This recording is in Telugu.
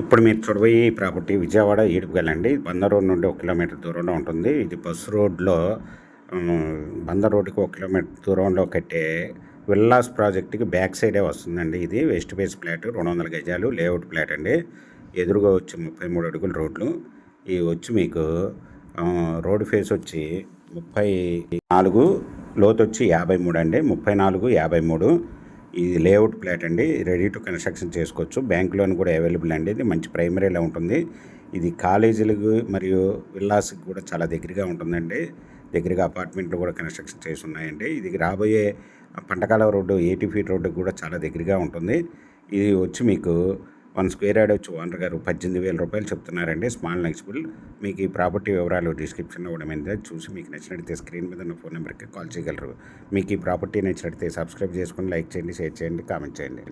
ఇప్పుడు మీరు చూడబోయే ఈ ప్రాపర్టీ విజయవాడ ఈడుపుగలండి. బందర్ రోడ్ నుండి 1 కిలోమీటర్ దూరంలో ఉంటుంది. ఇది బస్ రోడ్‌లో బందర్ రోడ్డుకి 1 కిలోమీటర్ దూరంలో కట్టే విల్లాస్ ప్రాజెక్ట్‌కి బ్యాక్ సైడే వస్తుందండి. ఇది వెస్ట్ ఫేస్ ఫ్లాట్ 200 గజాలు లేఅవుట్ ఫ్లాట్ అండి. ఎదురుగా వచ్చి 33 అడుగుల రోడ్లు. ఇవి వచ్చి మీకు రోడ్ ఫేస్ వచ్చి 34, లోతు వచ్చి 53 అండి. 34, 53. ఇది లేఅవుట్ ఫ్లాట్ అండి. రెడీ టు కన్స్ట్రక్షన్ చేసుకోవచ్చు. బ్యాంక్ లోన్ కూడా అవైలబుల్ అండి. ఇది మంచి ప్రైమరీలో ఉంటుంది. ఇది కాలేజీలకు మరియు విల్లాస్కి కూడా చాలా దగ్గరగా ఉంటుందండి. దగ్గరగా అపార్ట్మెంట్లు కూడా కన్స్ట్రక్షన్ చేసి ఉన్నాయండి. ఇది రాబోయే పంటకాల రోడ్డు 80 ఫీట్ రోడ్డు కూడా చాలా దగ్గరగా ఉంటుంది. ఇది వచ్చి మీకు 1 స్క్వేర్ యార్డ్ వచ్చి ఓనర్ గారు 18,000 రూపాయలు చెప్తున్నారండి. స్మాల్ నెక్సిబుల్. మీకు ఈ ప్రాపర్టీ వివరాలు డిస్క్రిప్షన్లో కూడా మీద చూసి మీకు నచ్చినట్లయితే స్క్రీన్ మీద ఉన్న ఫోన్ నెంబర్కి కాల్ చేయగలరు. మీకు ఈ ప్రాపర్టీ నచ్చినట్లయితే సబ్స్క్రైబ్ చేసుకొని లైక్ చేయండి, షేర్ చేయండి, కామెంట్ చేయండి.